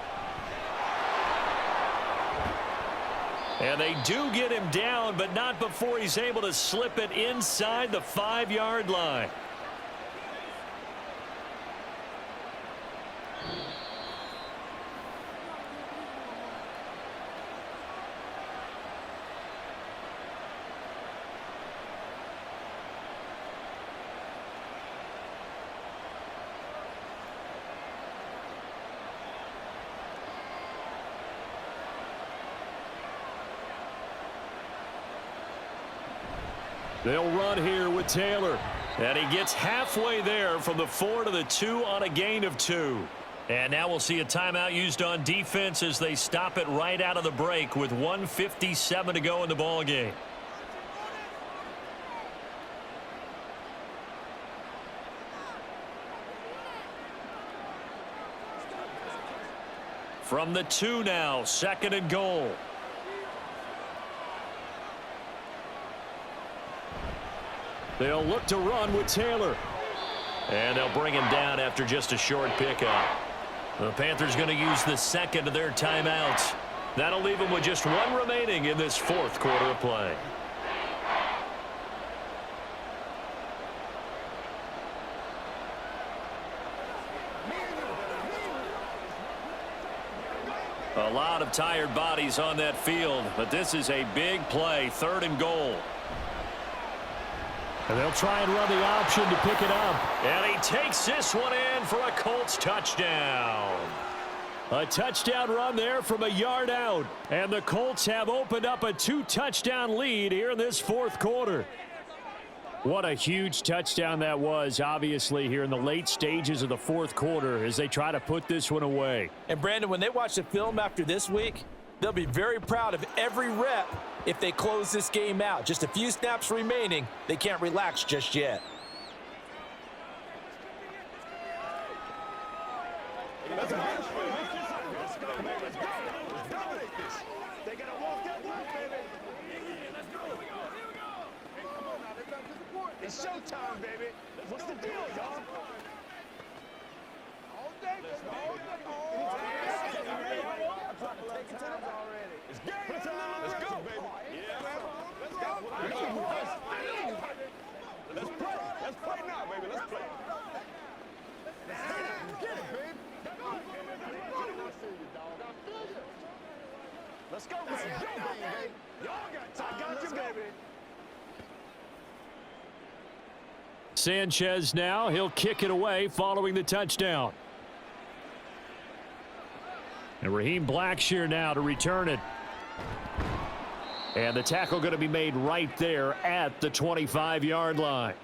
Speaker 1: And they do get him down, but not before he's able to slip it inside the 5-yard line. They'll run here with Taylor. And he gets halfway there from the 4 to the 2 on a gain of 2. And now we'll see a timeout used on defense as they stop it right out of the break with 1:57 to go in the ball game. From the 2 now, 2nd and goal. They'll look to run with Taylor. And they'll bring him down after just a short pickup. The Panthers going to use the 2nd of their timeouts. That'll leave them with just 1 remaining in this 4th quarter of play. A lot of tired bodies on that field, but this is a big play, 3rd and goal. And they'll try and run the option to pick it up. And he takes this one in for a Colts touchdown. A touchdown run there from a yard out. And the Colts have opened up a 2-touchdown lead here in this 4th quarter. What a huge touchdown that was, obviously, here in the late stages of the 4th quarter as they try to put this one away.
Speaker 2: And, Brandon, when they watch the film after this week, they'll be very proud of every rep if they close this game out. Just a few snaps remaining. They can't relax just yet.
Speaker 3: Let's go. Dominate this. They got to walk that walk, baby. Let's go. Here we go. Hey, come on now. Let's not disappoint. It's showtime, baby. What's the deal, y'all? All day, baby. All day. It's game time. Let's go, baby. Yeah, man. Let's go. Let's play. Let's play now, baby. Let's play. Get it, baby. Let's go, man. Y'all got time. I got you, baby.
Speaker 1: Sanchez now, he'll kick it away following the touchdown. And Raheem Blackshear now to return it. And the tackle going to be made right there at the 25-yard line.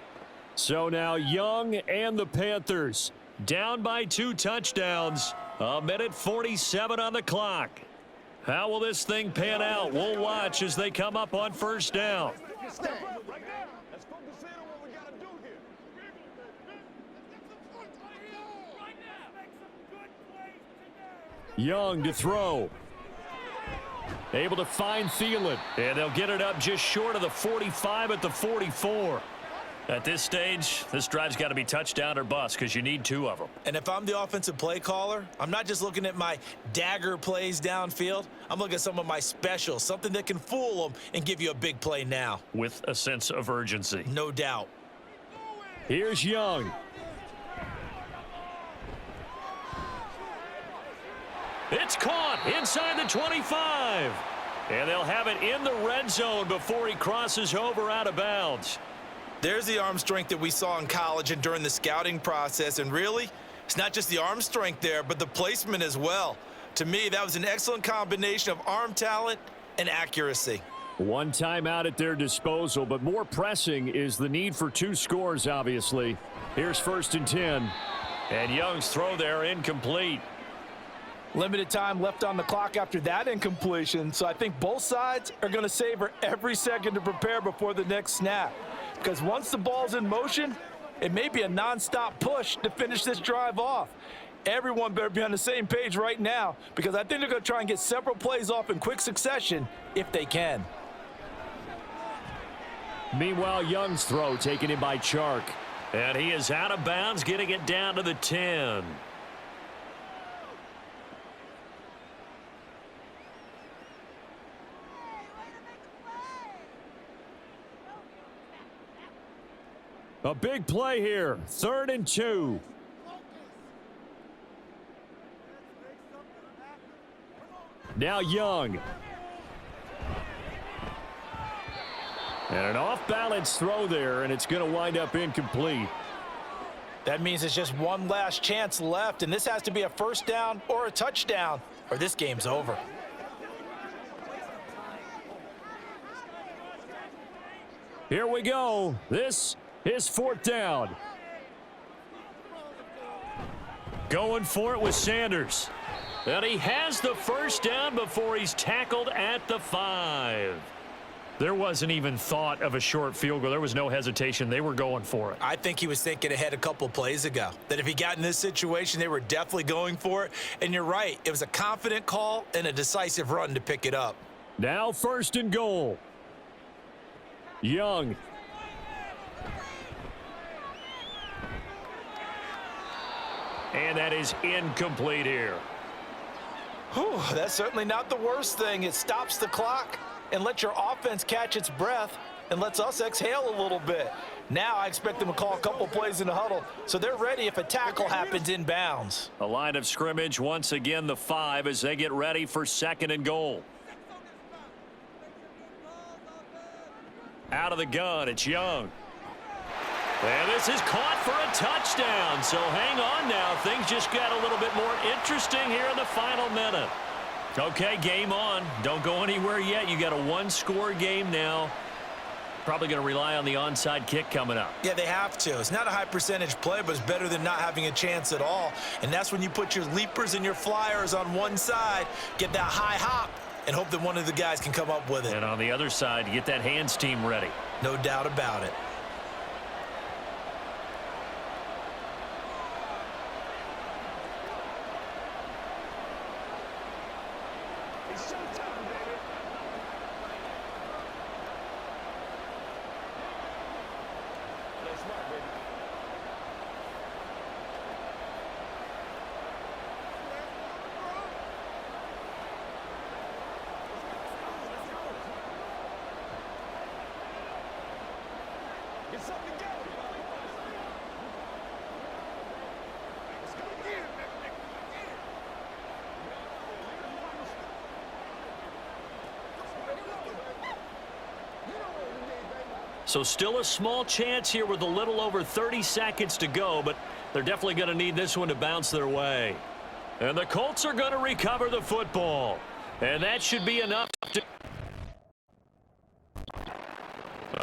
Speaker 1: So now Young and the Panthers down by 2 touchdowns. A minute 47 on the clock. How will this thing pan out? We'll watch as they come up on first down.
Speaker 3: Step up right now. Let's focus in on what we got to do here.
Speaker 1: Young to throw. Able to find Thielen. And they'll get it up just short of the 45 at the 44. At this stage, this drive's got to be touchdown or bust because you need 2 of them.
Speaker 2: And if I'm the offensive play caller, I'm not just looking at my dagger plays downfield. I'm looking at some of my specials, something that can fool them and give you a big play now.
Speaker 1: With a sense of urgency.
Speaker 2: No doubt.
Speaker 1: Here's Young. It's caught inside the 25. And they'll have it in the red zone before he crosses over out of bounds.
Speaker 2: There's the arm strength that we saw in college and during the scouting process. And really, it's not just the arm strength there, but the placement as well. To me, that was an excellent combination of arm talent and accuracy.
Speaker 1: 1 timeout at their disposal, but more pressing is the need for 2 scores, obviously. Here's 1st and 10. And Young's throw there incomplete.
Speaker 4: Limited time left on the clock after that incompletion, so I think both sides are going to savor every second to prepare before the next snap. Because once the ball's in motion, it may be a nonstop push to finish this drive off. Everyone better be on the same page right now because I think they're going to try and get several plays off in quick succession if they can.
Speaker 1: Meanwhile, Young's throw taken in by Chark. And he is out of bounds, getting it down to the 10. A big play here. 3rd and 2. Now Young. And an off-balance throw there, and it's going to wind up incomplete.
Speaker 4: That means it's just one last chance left, and this has to be a first down or a touchdown, or this game's over.
Speaker 1: Here we go. This is 4th down. Going for it with Sanders. And he has the first down before he's tackled at the 5. There wasn't even thought of a short field goal. There was no hesitation. They were going for it.
Speaker 2: I think he was thinking ahead a couple plays ago, that if he got in this situation, they were definitely going for it. And you're right. It was a confident call and a decisive run to pick it up.
Speaker 1: Now 1st and goal. Young. And that is incomplete here.
Speaker 4: Whew, that's certainly not the worst thing. It stops the clock and lets your offense catch its breath and lets us exhale a little bit. Now I expect them to call a couple plays in the huddle so they're ready if a tackle happens in bounds.
Speaker 1: A line of scrimmage, once again the 5 as they get ready for 2nd and goal. Out of the gun, it's Young. And this is caught for a touchdown. So hang on now. Things just got a little bit more interesting here in the final minute. Okay, game on. Don't go anywhere yet. You got a 1-score game now. Probably going to rely on the onside kick coming up.
Speaker 2: Yeah, they have to. It's not a high percentage play, but it's better than not having a chance at all. And that's when you put your leapers and your flyers on one side, get that high hop, and hope that one of the guys can come up with it.
Speaker 1: And on the other side, get that hands team ready.
Speaker 2: No doubt about it.
Speaker 3: It's showtime, baby. Play smart, baby. Get something together. Let's go again, baby.
Speaker 1: So still a small chance here with a little over 30 seconds to go, but they're definitely going to need this one to bounce their way. And the Colts are going to recover the football. And that should be enough to...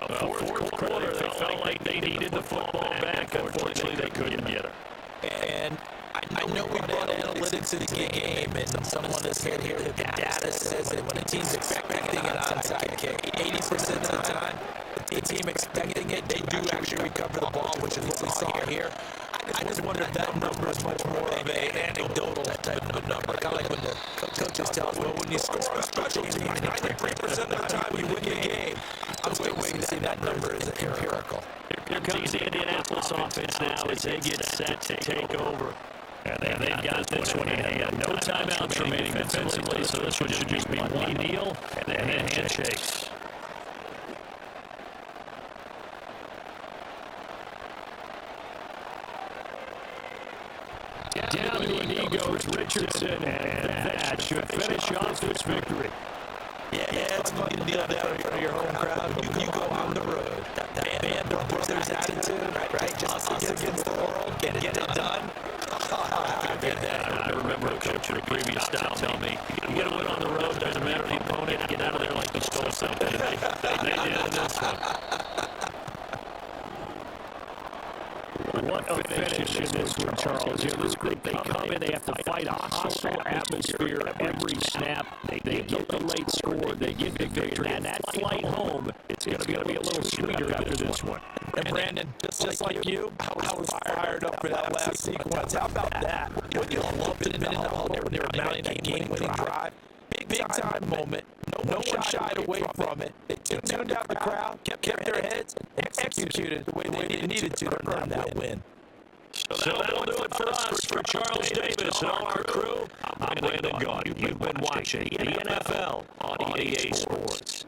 Speaker 1: Well, fourth quarter, they felt like they needed the football back. Unfortunately, they couldn't get it.
Speaker 2: And I I know we brought analytics into the game, and someone has said here that the data says that when a team's expecting an onside kick, 80% of the time, the team expecting it, they do actually recover the ball, which is what we saw here. I just wonder if that number is much more of an anecdotal type of number. Kind of like when the coaches tell us, well, when you score on special teams, 93% of the time you win the game. I'm still waiting to see that number is empirical.
Speaker 1: Here comes the Indianapolis offense now as they get set to take over. And they've got this one in hand. No timeouts remaining defensively, so this one should just be one deal and then handshakes. Down to a knee goes Richardson, and that should finish off this victory.
Speaker 2: Yeah, it's fun to deal down in front of your home crowd. You go on the road. That band of brothers attitude, right? Just us against the world. Get it done. I
Speaker 1: remember a coach in a previous style tell me, you get a win on the road, doesn't matter the opponent, get out of there like you stole something. They did in this one. What a finish in this one, Charles. Here, this group, they come in, they have to fight a hostile atmosphere every snap. They get the late score, they get the victory, and that flight home, it's going to be a little sweeter after this one.
Speaker 4: And Brandon, just like you, I was fired up for that last sequence. How about that? When you loved it in the huddle when they were mounting that game-winning drive, big time moment. No one shied away from it. They tuned out the crowd, kept their heads, and executed the way they needed to earn that win.
Speaker 1: So that'll do it for us. For Charles Davis and all our crew, I'm Brandon Gaughan. You've been watching the NFL on EA Sports.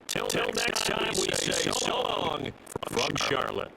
Speaker 1: Till next time, we say so long from Charlotte.